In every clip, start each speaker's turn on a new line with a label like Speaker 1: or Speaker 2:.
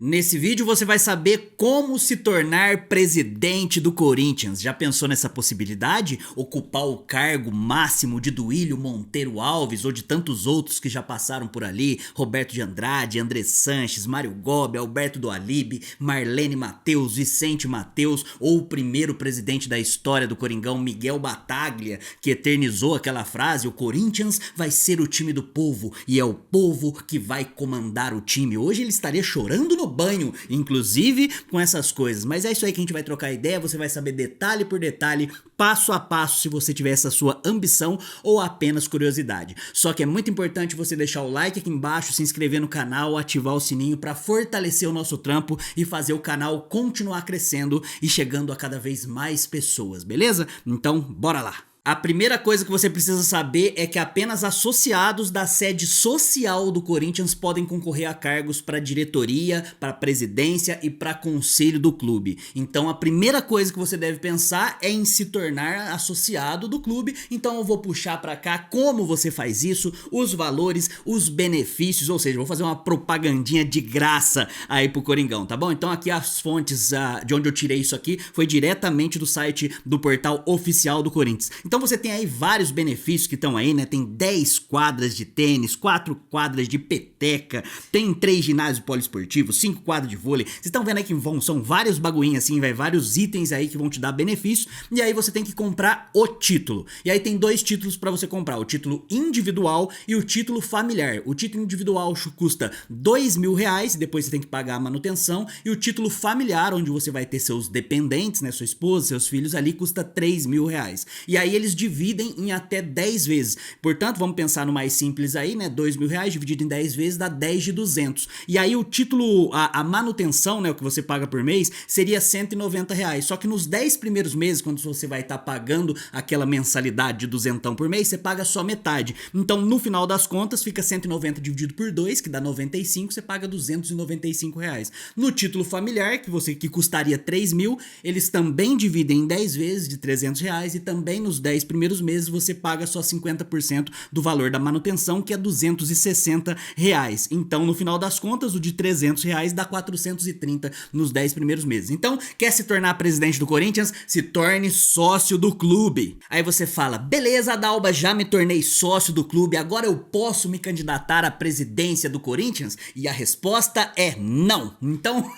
Speaker 1: Nesse vídeo você vai saber como se tornar presidente do Corinthians. Já pensou nessa possibilidade? Ocupar o cargo máximo de Duílio Monteiro Alves ou de tantos outros que já passaram por ali? Roberto de Andrade, André Sanches, Mário Gobi, Alberto do Alibe, Marlene Matheus, Vicente Matheus ou o primeiro presidente da história do Coringão, Miguel Bataglia, que eternizou aquela frase: o Corinthians vai ser o time do povo e é o povo que vai comandar o time. Hoje ele estaria chorando no banho, inclusive com essas coisas, mas é isso aí que a gente vai trocar ideia. Você vai saber detalhe por detalhe, passo a passo, se você tiver essa sua ambição ou apenas curiosidade. Só que é muito importante você deixar o like aqui embaixo, se inscrever no canal, ativar o sininho para fortalecer o nosso trampo e fazer o canal continuar crescendo e chegando a cada vez mais pessoas, beleza? Então, bora lá! A primeira coisa que você precisa saber é que apenas associados da sede social do Corinthians podem concorrer a cargos para diretoria, para presidência e para conselho do clube. Então a primeira coisa que você deve pensar é em se tornar associado do clube. Então eu vou puxar para cá como você faz isso, os valores, os benefícios, ou seja, vou fazer uma propagandinha de graça aí pro Coringão, tá bom? Então aqui as fontes de onde eu tirei isso aqui foi diretamente do site do portal oficial do Corinthians. Então você tem aí vários benefícios que estão aí, né? Tem 10 quadras de tênis, 4 quadras de peteca, tem 3 ginásios poliesportivos, 5 quadras de vôlei. Vocês estão vendo aí que são vários baguinhos assim, vários itens aí que vão te dar benefício. E aí você tem que comprar o título. E aí tem 2 títulos para você comprar, o título individual e o título familiar. O título individual custa R$2.000 e depois você tem que pagar a manutenção. E o título familiar, onde você vai ter seus dependentes, né? Sua esposa, seus filhos ali, custa R$3.000. E aí eles dividem em até 10 vezes. Portanto, vamos pensar no mais simples aí, né? R$2.000 dividido em 10 vezes dá 10 de 200. E aí o título, a manutenção, né? O que você paga por mês seria R$190. Só que nos 10 primeiros meses, quando você vai estar pagando aquela mensalidade de 200 por mês, você paga só metade. Então, no final das contas, fica 190 dividido por 2, que dá 95, você paga R$295. No título familiar, que custaria 3.000, eles também dividem em 10 vezes de R$300 e também nos 10 primeiros meses você paga só 50% do valor da manutenção, que é R$260. Então, no final das contas, o de R$300 dá 430 nos 10 primeiros meses. Então, quer se tornar presidente do Corinthians? Se torne sócio do clube. Aí você fala: beleza, Dalba, já me tornei sócio do clube, agora eu posso me candidatar à presidência do Corinthians? E a resposta é não. Então,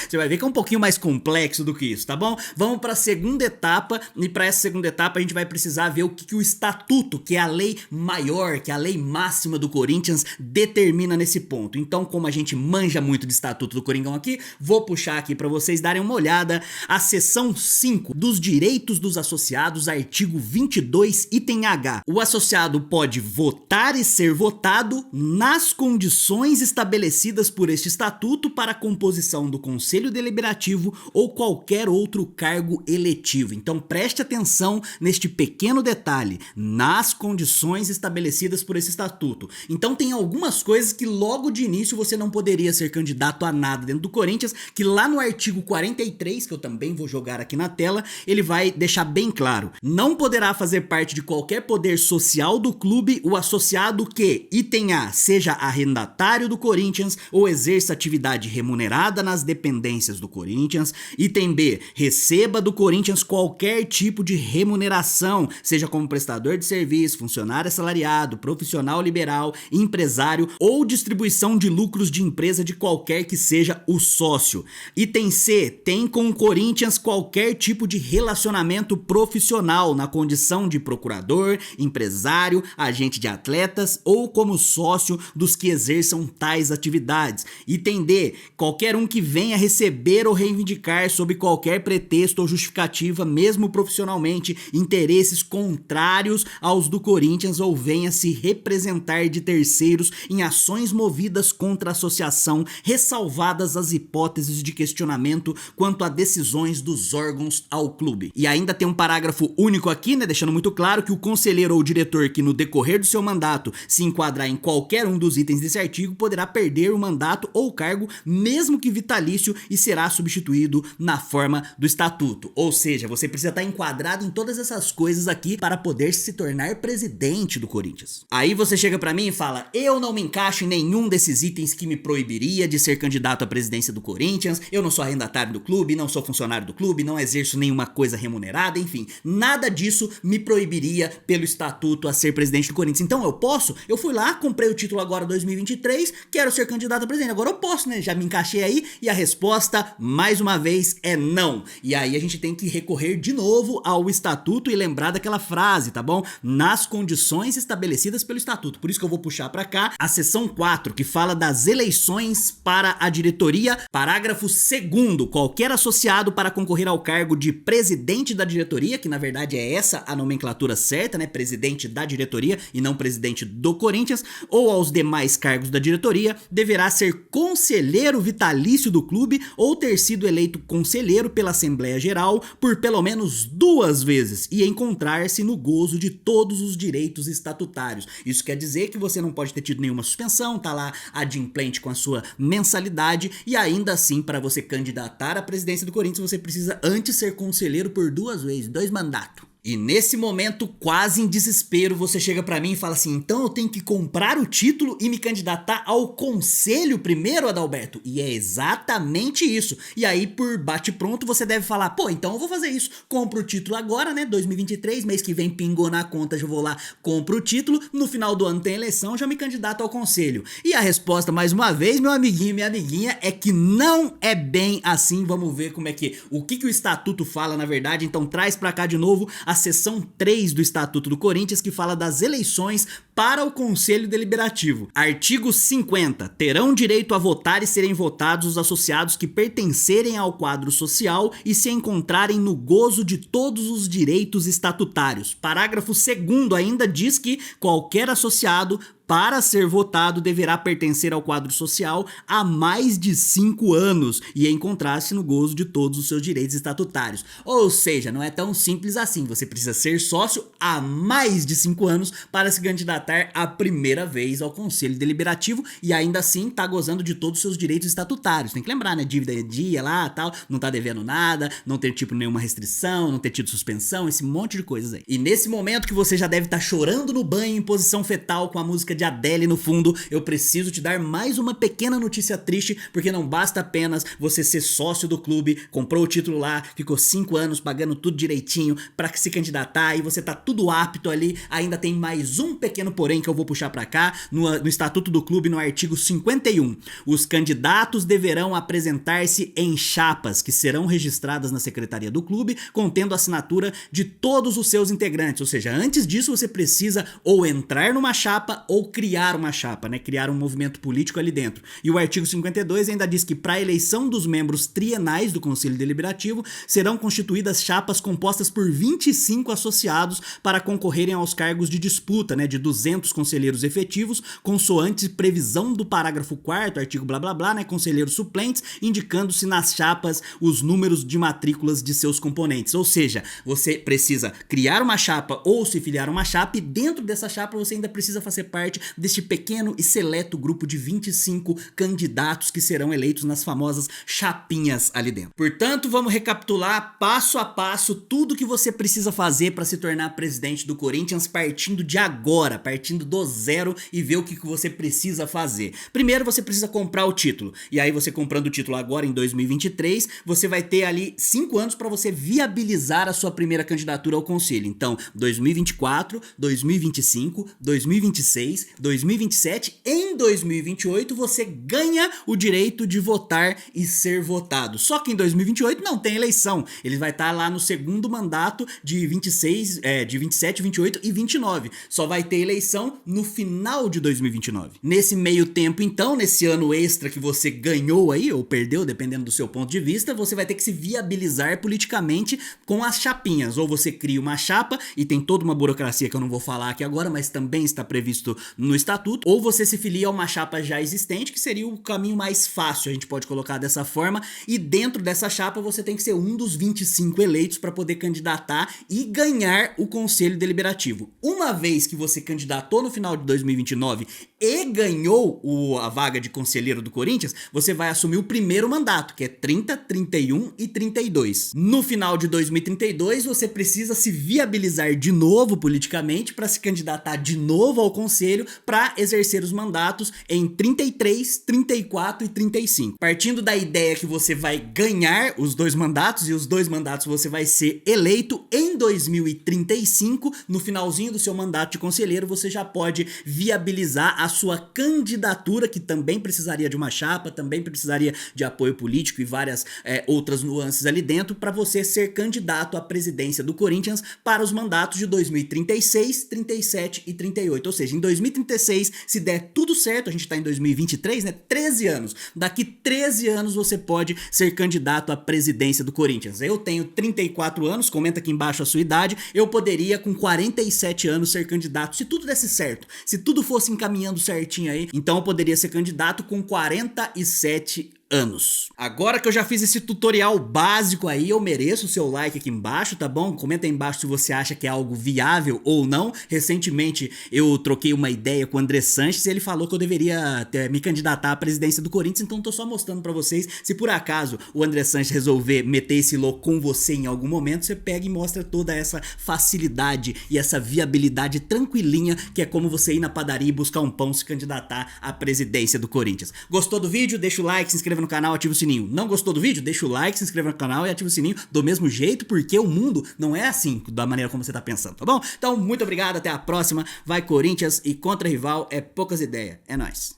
Speaker 1: você vai ver que é um pouquinho mais complexo do que isso, tá bom? Vamos para a segunda etapa, e para essa segunda etapa a gente vai precisar ver o que o estatuto, que é a lei maior, que é a lei máxima do Corinthians, determina nesse ponto. Então, como a gente manja muito de estatuto do Coringão aqui, vou puxar aqui para vocês darem uma olhada. A seção 5 dos direitos dos associados, artigo 22, item H. O associado pode votar e ser votado nas condições estabelecidas por este estatuto para a composição do Conselho Deliberativo ou qualquer outro cargo eletivo. Então preste atenção neste pequeno detalhe: nas condições estabelecidas por esse estatuto. Então tem algumas coisas que logo de início você não poderia ser candidato a nada dentro do Corinthians, que lá no artigo 43, que eu também vou jogar aqui na tela, ele vai deixar bem claro: não poderá fazer parte de qualquer poder social do clube o associado que, item A, seja arrendatário do Corinthians ou exerça atividade remunerada nas dependências do Corinthians. Item B, receba do Corinthians qualquer tipo de remuneração, seja como prestador de serviço, funcionário assalariado, profissional liberal, empresário ou distribuição de lucros de empresa de qualquer que seja o sócio. Item C, tem com o Corinthians qualquer tipo de relacionamento profissional na condição de procurador, empresário, agente de atletas ou como sócio dos que exerçam tais atividades. Item D, qualquer um que venha receber ou reivindicar sob qualquer pretexto ou justificativa, mesmo profissionalmente, interesses contrários aos do Corinthians ou venha se representar de terceiros em ações movidas contra a associação, ressalvadas as hipóteses de questionamento quanto a decisões dos órgãos ao clube. E ainda tem um parágrafo único aqui, né, deixando muito claro que o conselheiro ou diretor que no decorrer do seu mandato se enquadrar em qualquer um dos itens desse artigo poderá perder o mandato ou cargo, mesmo que vitalício, vitalício e será substituído na forma do estatuto. Ou seja, você precisa estar enquadrado em todas essas coisas aqui para poder se tornar presidente do Corinthians. Aí você chega pra mim e fala: eu não me encaixo em nenhum desses itens que me proibiria de ser candidato à presidência do Corinthians, eu não sou arrendatário do clube, não sou funcionário do clube, não exerço nenhuma coisa remunerada, enfim, nada disso me proibiria pelo estatuto a ser presidente do Corinthians. Então eu posso? Eu fui lá, comprei o título agora 2023, quero ser candidato a presidente, agora eu posso, né? Já me encaixei aí e a resposta, mais uma vez, é não. E aí a gente tem que recorrer de novo ao estatuto e lembrar daquela frase, tá bom? Nas condições estabelecidas pelo estatuto. Por isso que eu vou puxar pra cá a seção 4, que fala das eleições para a diretoria. Parágrafo 2º, qualquer associado para concorrer ao cargo de presidente da diretoria, que na verdade é essa a nomenclatura certa, né? Presidente da diretoria e não presidente do Corinthians, ou aos demais cargos da diretoria, deverá ser conselheiro vitalício do clube ou ter sido eleito conselheiro pela Assembleia Geral por pelo menos 2 vezes e encontrar-se no gozo de todos os direitos estatutários. Isso quer dizer que você não pode ter tido nenhuma suspensão, tá lá adimplente com a sua mensalidade, e ainda assim, para você candidatar à presidência do Corinthians, você precisa antes ser conselheiro por 2 vezes, 2 mandatos. E nesse momento, quase em desespero, você chega pra mim e fala assim: então eu tenho que comprar o título e me candidatar ao conselho primeiro, Adalberto? E é exatamente isso. E aí, por bate-pronto, você deve falar: pô, então eu vou fazer isso. Compro o título agora, né? 2023, mês que vem pingou na conta, já vou lá, compro o título. No final do ano tem eleição, já me candidato ao conselho. E a resposta, mais uma vez, meu amiguinho e minha amiguinha, é que não é bem assim. Vamos ver como é que... o que o estatuto fala, na verdade. Então traz pra cá de novo a seção 3 do Estatuto do Corinthians, que fala das eleições para o Conselho Deliberativo. Artigo 50. Terão direito a votar e serem votados os associados que pertencerem ao quadro social e se encontrarem no gozo de todos os direitos estatutários. Parágrafo 2º ainda diz que qualquer associado, para ser votado, deverá pertencer ao quadro social há mais de 5 anos e encontrar-se no gozo de todos os seus direitos estatutários. Ou seja, não é tão simples assim. Você precisa ser sócio há mais de 5 anos para se candidatar a primeira vez ao Conselho Deliberativo e ainda assim tá gozando de todos os seus direitos estatutários. Tem que lembrar, né? Dívida em dia lá, tal, não tá devendo nada, não ter tipo nenhuma restrição, não ter tido suspensão, esse monte de coisas aí. E nesse momento que você já deve estar chorando no banho em posição fetal com a música de Adele no fundo, eu preciso te dar mais uma pequena notícia triste, porque não basta apenas você ser sócio do clube, comprou o título lá, ficou 5 anos pagando tudo direitinho para se candidatar e você tá tudo apto ali, ainda tem mais um pequeno porém que eu vou puxar pra cá, no Estatuto do Clube, no artigo 51. Os candidatos deverão apresentar-se em chapas que serão registradas na Secretaria do Clube, contendo a assinatura de todos os seus integrantes, ou seja, antes disso você precisa ou entrar numa chapa ou criar uma chapa, né? Criar um movimento político ali dentro. E o artigo 52 ainda diz que para a eleição dos membros trienais do Conselho Deliberativo serão constituídas chapas compostas por 25 associados para concorrerem aos cargos de disputa, né? De 200 conselheiros efetivos, consoante previsão do parágrafo 4º, artigo blá blá blá, né? Conselheiros suplentes, indicando-se nas chapas os números de matrículas de seus componentes. Ou seja, você precisa criar uma chapa ou se filiar a uma chapa e dentro dessa chapa você ainda precisa fazer parte deste pequeno e seleto grupo de 25 candidatos que serão eleitos nas famosas chapinhas ali dentro. Portanto, vamos recapitular passo a passo tudo que você precisa fazer para se tornar presidente do Corinthians partindo de agora, partindo do zero e ver o que você precisa fazer. Primeiro, você precisa comprar o título. E aí você comprando o título agora em 2023, você vai ter ali 5 anos para você viabilizar a sua primeira candidatura ao conselho. Então, 2024, 2025, 2026, 2027, em 2028 você ganha o direito de votar e ser votado. Só que em 2028 não tem eleição. Ele vai estar lá no segundo mandato de 27, 28 e 29. Só vai ter eleição no final de 2029. Nesse meio tempo, então, nesse ano extra que você ganhou aí, ou perdeu, dependendo do seu ponto de vista, você vai ter que se viabilizar politicamente com as chapinhas. Ou você cria uma chapa, e tem toda uma burocracia que eu não vou falar aqui agora, mas também está previsto no estatuto, ou você se filia a uma chapa já existente, que seria o caminho mais fácil, a gente pode colocar dessa forma, e dentro dessa chapa você tem que ser um dos 25 eleitos para poder candidatar e ganhar o Conselho Deliberativo. Uma vez que você candidatou no final de 2029 e ganhou a vaga de conselheiro do Corinthians, você vai assumir o primeiro mandato, que é 30, 31 e 32. No final de 2032, você precisa se viabilizar de novo politicamente para se candidatar de novo ao conselho para exercer os mandatos em 33, 34 e 35. Partindo da ideia que você vai ganhar os dois mandatos e os dois mandatos você vai ser eleito em 2035, no finalzinho do seu mandato de conselheiro, você já pode viabilizar a sua candidatura, que também precisaria de uma chapa, também precisaria de apoio político e várias outras nuances ali dentro, para você ser candidato à presidência do Corinthians para os mandatos de 2036, 37 e 38. Ou seja, em 2036, se der tudo certo, a gente tá em 2023, né? 13 anos. Daqui 13 anos você pode ser candidato à presidência do Corinthians. Eu tenho 34 anos, comenta aqui embaixo a sua idade, eu poderia com 47 anos ser candidato, se tudo desse certo, se tudo fosse encaminhando certinho aí, então eu poderia ser candidato com 47 anos. Agora que eu já fiz esse tutorial básico aí, eu mereço o seu like aqui embaixo, tá bom? Comenta aí embaixo se você acha que é algo viável ou não. Recentemente eu troquei uma ideia com o André Sanches e ele falou que eu deveria me candidatar à presidência do Corinthians, então tô só mostrando pra vocês. Se por acaso o André Sanches resolver meter esse louco com você em algum momento, você pega e mostra toda essa facilidade e essa viabilidade tranquilinha que é como você ir na padaria e buscar um pão, se candidatar à presidência do Corinthians. Gostou do vídeo? Deixa o like, se inscreva no canal, ativa o sininho. Não gostou do vídeo? Deixa o like, se inscreva no canal e ativa o sininho do mesmo jeito, porque o mundo não é assim, da maneira como você tá pensando, tá bom? Então, muito obrigado, até a próxima. Vai Corinthians, e contra rival é poucas ideias. É nóis.